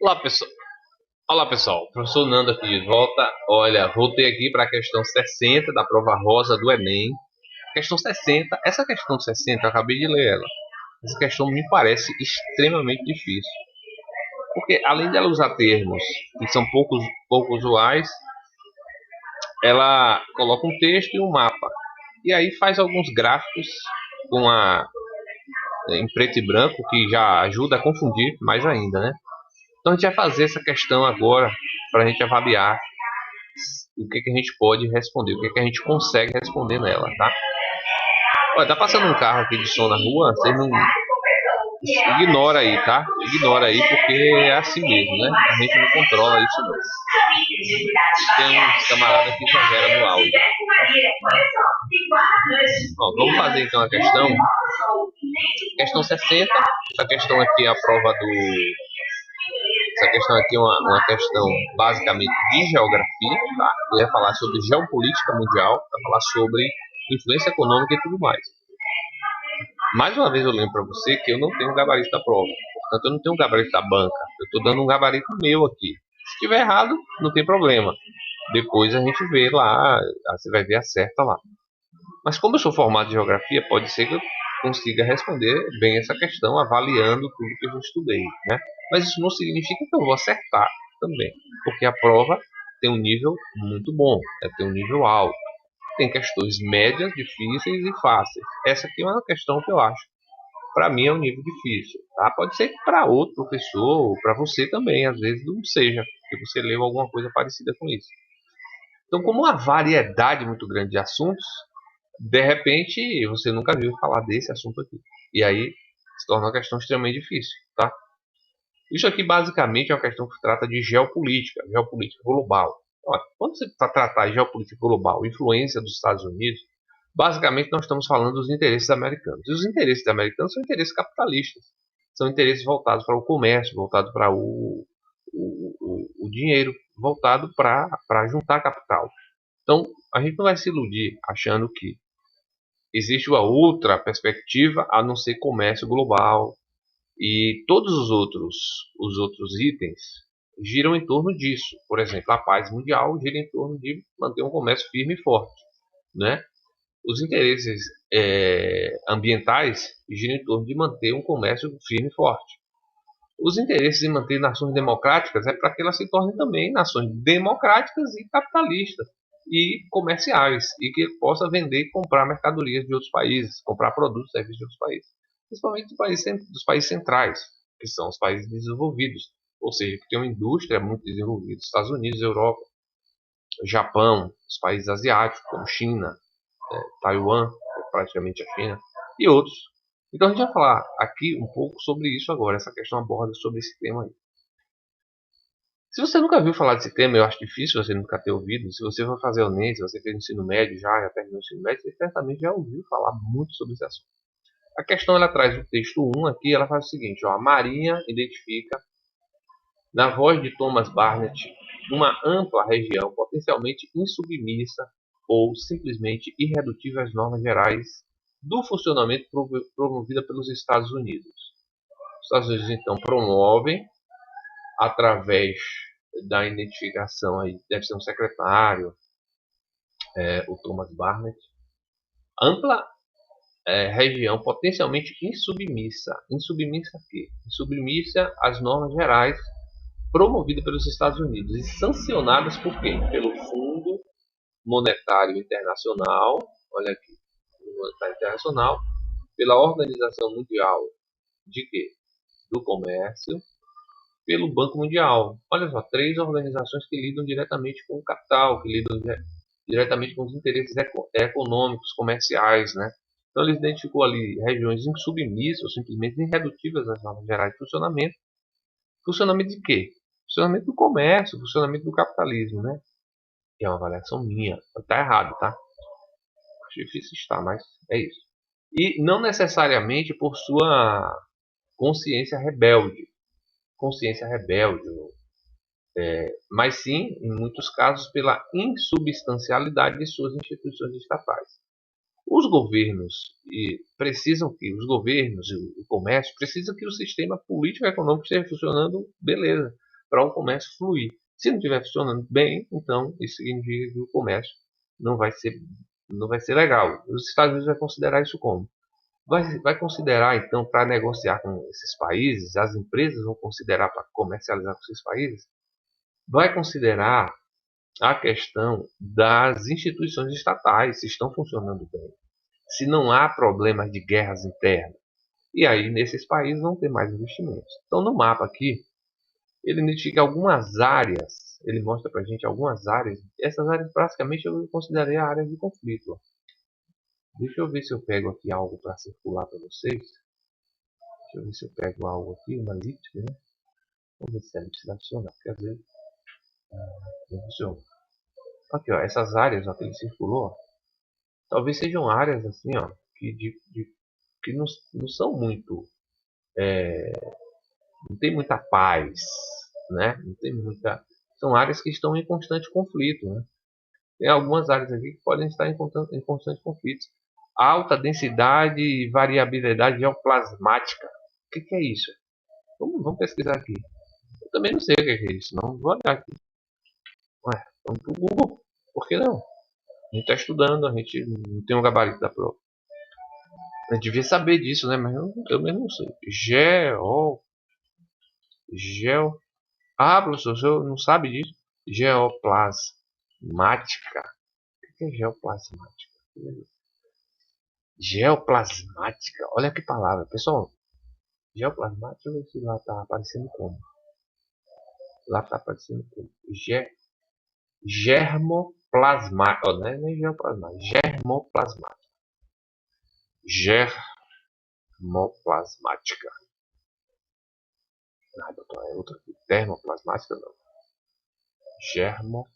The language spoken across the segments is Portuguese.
Olá pessoal, olá pessoal, professor Nando aqui de volta. Olha, voltei aqui para a questão 60 da prova rosa do Enem. Questão 60, essa questão 60 eu acabei de ler ela. Essa questão me parece extremamente difícil, porque além dela usar termos que são pouco usuais, ela coloca um texto e um mapa. E aí faz alguns gráficos com em preto e branco que já ajuda a confundir mais ainda, né? Então a gente vai fazer essa questão agora para a gente avaliar o que, que a gente pode responder, o que, que a gente consegue responder nela, tá? Olha, tá passando um carro aqui de som na rua, vocês não ignora aí, tá? Ignora aí porque é assim mesmo, né? A gente não controla isso não. Tem uns camaradas que exageram no áudio. Ó, vamos fazer então a questão. Questão 60. Essa questão aqui é a prova do. Essa questão aqui é uma questão basicamente de geografia, tá? Eu ia falar sobre geopolítica mundial, vai falar sobre influência econômica e tudo mais. Mais uma vez eu lembro para você que eu não tenho gabarito da prova, portanto eu não tenho um gabarito da banca, eu estou dando um gabarito meu aqui. Se estiver errado, não tem problema. Depois a gente vê lá, você vai ver a certa lá. Mas como eu sou formado em geografia, pode ser que eu consiga responder bem essa questão avaliando tudo que eu já estudei, né? Mas isso não significa que eu vou acertar também, porque a prova tem um nível muito bom, tem um nível alto. Tem questões médias, difíceis e fáceis. Essa aqui é uma questão que eu acho, para mim, é um nível difícil. Tá? Pode ser que para outro professor, ou para você também, às vezes não seja, porque você leu alguma coisa parecida com isso. Então, como uma variedade muito grande de assuntos, de repente você nunca viu falar desse assunto aqui. E aí se torna uma questão extremamente difícil. Tá? Isso aqui basicamente é uma questão que trata de geopolítica, geopolítica global. Olha, quando você tratar de geopolítica global, influência dos Estados Unidos, basicamente nós estamos falando dos interesses americanos. E os interesses americanos são interesses capitalistas. São interesses voltados para o comércio, voltados para o dinheiro, voltado para juntar capital. Então, a gente não vai se iludir achando que existe uma outra perspectiva a não ser comércio global, e todos os outros itens giram em torno disso. Por exemplo, a paz mundial gira em torno de manter um comércio firme e forte, né? Os interesses ambientais giram em torno de manter um comércio firme e forte. Os interesses em manter nações democráticas é para que elas se tornem também nações democráticas e capitalistas e comerciais, e que possa vender e comprar mercadorias de outros países, comprar produtos e serviços de outros países, principalmente dos países centrais, que são os países desenvolvidos, ou seja, que tem uma indústria muito desenvolvida, Estados Unidos, Europa, Japão, os países asiáticos, como China, Taiwan, praticamente a China, e outros. Então a gente vai falar aqui um pouco sobre isso agora, essa questão aborda sobre esse tema aí. Se você nunca viu falar desse tema, eu acho difícil você nunca ter ouvido. Se você for fazer o Enem, se você fez ensino médio já terminou o ensino médio, você certamente já ouviu falar muito sobre esse assunto. A questão ela traz o texto 1 aqui, ela faz o seguinte, ó, a Marinha identifica, na voz de Thomas Barnett, uma ampla região potencialmente insubmissa ou simplesmente irredutível às normas gerais do funcionamento promovida pelos Estados Unidos. Os Estados Unidos então promovem através da identificação aí, deve ser um secretário, o Thomas Barnett, ampla região potencialmente insubmissa. Insubmissa a quê? Insubmissa às normas gerais promovida pelos Estados Unidos e sancionadas por quem? Pelo Fundo Monetário Internacional, olha aqui, Fundo Monetário Internacional, pela Organização Mundial de quê? Do Comércio, pelo Banco Mundial. Olha só, três organizações que lidam diretamente com o capital, que lidam diretamente com os interesses econômicos, comerciais, né? Então ele identificou ali regiões insubmissas, ou simplesmente irredutíveis às normas gerais de funcionamento. Funcionamento de quê? Funcionamento do comércio, funcionamento do capitalismo, né? Que é uma avaliação minha. Está errado, tá? Acho difícil estar, mas é isso. E não necessariamente por sua consciência rebelde. Consciência rebelde. Mas sim, em muitos casos, pela insubstancialidade de suas instituições estatais. Os governos precisam que os governos e o comércio precisam que o sistema político e econômico esteja funcionando, beleza. para o comércio fluir. Se não estiver funcionando bem, então isso significa que o comércio não vai ser, não vai ser legal. Os Estados Unidos vai considerar isso como? Vai considerar, então, para negociar com esses países, as empresas vão considerar para comercializar com esses países, vai considerar a questão das instituições estatais, se estão funcionando bem, se não há problemas de guerras internas. E aí, nesses países, vão ter mais investimentos. Então, no mapa aqui, ele identifica algumas áreas, ele mostra para a gente algumas áreas. Essas áreas, praticamente, eu considerei áreas de conflito. Deixa eu ver se eu pego aqui algo para circular para vocês. Deixa eu ver se eu pego algo aqui, uma elipse, né? Vamos ver se a elipse vai funcionar, porque às vezes não funciona. Aqui, ó, essas áreas ó, que ele circulou, ó, talvez sejam áreas assim, ó, que não são muito, não tem muita paz, né? Não tem muita, são áreas que estão em constante conflito, né? Tem algumas áreas aqui que podem estar em constante conflito. Alta densidade e variabilidade geoplasmática. O que é isso? Vamos pesquisar aqui. Eu também não sei o que é isso, não. Vou olhar aqui. Ué, vamos pro Google. Por que não? A gente está estudando, a gente não tem um gabarito da prova. Eu devia saber disso, né? Mas eu mesmo não sei. Geo. Ah, professor, o senhor não sabe disso? Geoplasmática. O que é geoplasmática? Geoplasmática. Olha que palavra. Pessoal, geoplasmática, deixa eu ver se lá tá aparecendo como. Lá tá aparecendo como. Germoplasmática. Oh, não é nem geoplasmática. Germoplasmática. Germoplasmática. Ah, doutor, é outra aqui. Termoplasmática não. Germo.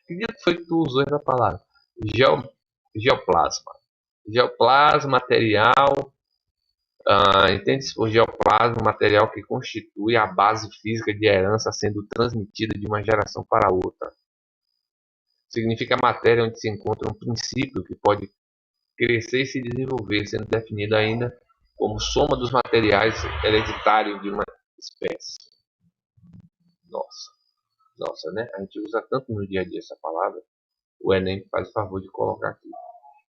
Que dia foi que tu usou essa palavra? Geoplasma. Geoplasma, material. Entende-se por geoplasma, material que constitui a base física de herança sendo transmitida de uma geração para outra. Significa matéria onde se encontra um princípio que pode crescer e se desenvolver, sendo definido ainda como soma dos materiais hereditários de uma espécie. Nossa, né? A gente usa tanto no dia a dia essa palavra. O Enem faz o favor de colocar aqui.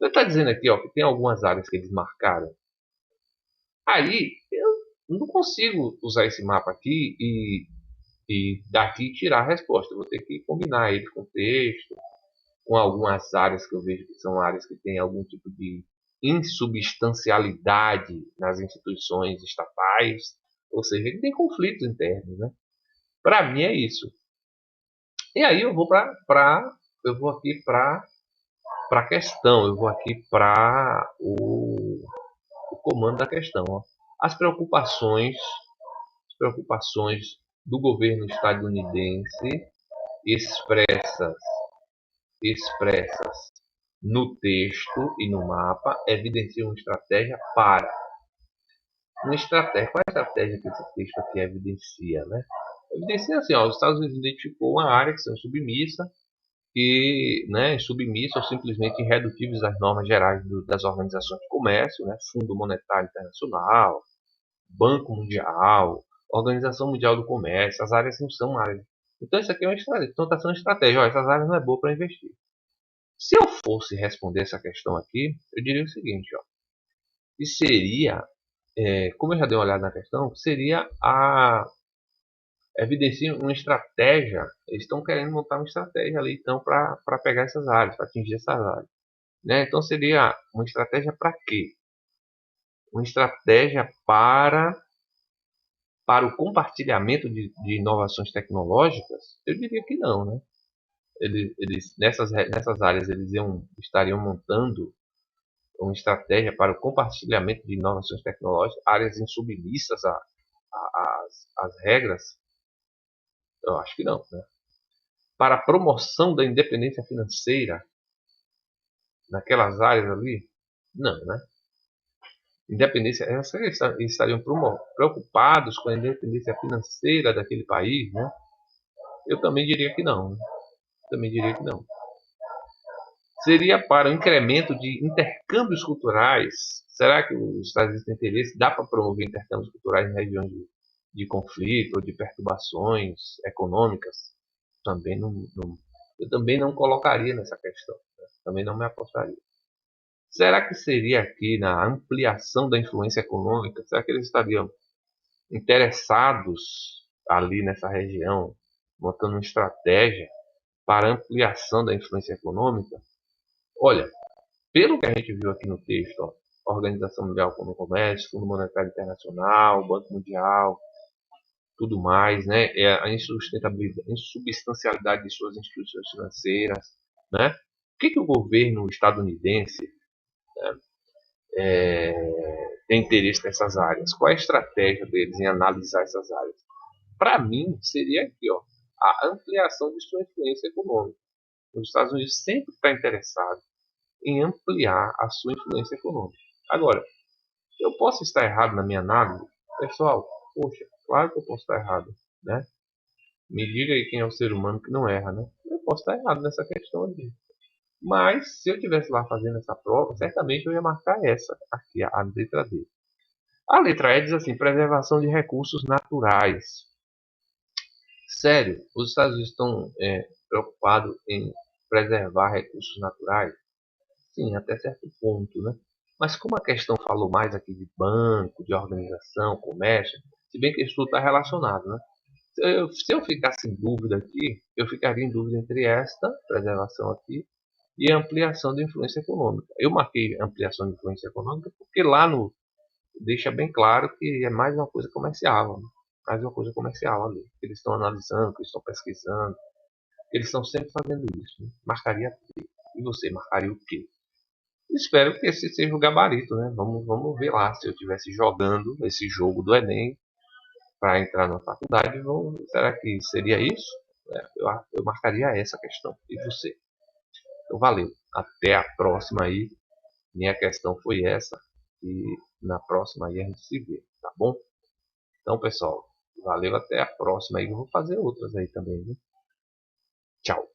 Ele está dizendo aqui ó, que tem algumas áreas que eles marcaram. Aí eu não consigo usar esse mapa aqui e daqui tirar a resposta. Eu vou ter que combinar ele com o texto, com algumas áreas que eu vejo que são áreas que têm algum tipo de insubstancialidade nas instituições estatais, ou seja, que tem conflitos internos, né? Para mim é isso. E aí eu vou aqui para a questão, eu vou aqui para o comando da questão. Ó. As preocupações do governo estadunidense expressas no texto e no mapa evidenciam uma estratégia para. Qual é a estratégia que esse texto aqui evidencia, né? Evidencia assim, ó, os Estados Unidos identificou uma área que são submissa, submissa ou simplesmente irredutíveis às normas gerais das organizações de comércio, né? Fundo Monetário Internacional, Banco Mundial, Organização Mundial do Comércio. As áreas não são áreas. Então isso aqui é uma estratégia. Então está sendo uma estratégia. Ó, essas áreas não é boa para investir. Se eu fosse responder essa questão aqui, eu diria o seguinte, ó, que seria, como eu já dei uma olhada na questão, seria evidencia uma estratégia. Eles estão querendo montar uma estratégia ali, então, para pegar essas áreas, para atingir essas áreas. Né? Então seria uma estratégia para quê? Uma estratégia para o compartilhamento de inovações tecnológicas? Eu diria que não, né? Eles nessas áreas eles estariam montando uma estratégia para o compartilhamento de inovações tecnológicas, áreas insubmissas às regras? Eu acho que não, né? Para a promoção da independência financeira naquelas áreas ali? Não, né? Independência, eles estariam preocupados com a independência financeira daquele país, né? Eu também diria que não. Também diria que não. Seria para o incremento de intercâmbios culturais. Será que os Estados Unidos têm interesse? Dá para promover intercâmbios culturais em regiões de conflito ou de perturbações econômicas? Também eu também não colocaria nessa questão. Né? Também não me apostaria. Será que seria aqui na ampliação da influência econômica? Será que eles estariam interessados ali nessa região, montando uma estratégia para ampliação da influência econômica? Olha, pelo que a gente viu aqui no texto, ó, Organização Mundial do Comércio, Fundo Monetário Internacional, Banco Mundial, tudo mais, né? É a insustentabilidade, insubstancialidade de suas instituições financeiras, né? O que o governo estadunidense tem interesse nessas áreas? Qual é a estratégia deles em analisar essas áreas? Para mim, seria aqui, ó, a ampliação de sua influência econômica. Os Estados Unidos sempre está interessado em ampliar a sua influência econômica. Agora, eu posso estar errado na minha análise? Pessoal, poxa, claro que eu posso estar errado, né? Me diga aí quem é o ser humano que não erra, né? Eu posso estar errado nessa questão aqui. Mas, se eu estivesse lá fazendo essa prova, certamente eu ia marcar essa aqui, a letra D. A letra E diz assim, preservação de recursos naturais. Sério, os Estados Unidos estão preocupados em preservar recursos naturais? Sim, até certo ponto, né? Mas como a questão falou mais aqui de banco, de organização, comércio, se bem que isso tudo está relacionado, né? Se eu ficasse em dúvida aqui, eu ficaria em dúvida entre esta preservação aqui e a ampliação de influência econômica. Eu marquei ampliação de influência econômica porque lá no deixa bem claro que é mais uma coisa comercial, né? Mais uma coisa comercial ali. Eles estão analisando, que eles estão pesquisando, eles estão sempre fazendo isso. Né? Marcaria P. E você marcaria o quê? Espero que esse seja o gabarito, né? Vamos ver lá se eu estivesse jogando esse jogo do Enem para entrar na faculdade. Será que seria isso? Eu marcaria essa questão. E você? Então valeu. Até a próxima aí. Minha questão foi essa. E na próxima aí a gente se vê, tá bom? Então, pessoal, valeu, até a próxima aí. Eu vou fazer outras aí também, viu? Tchau.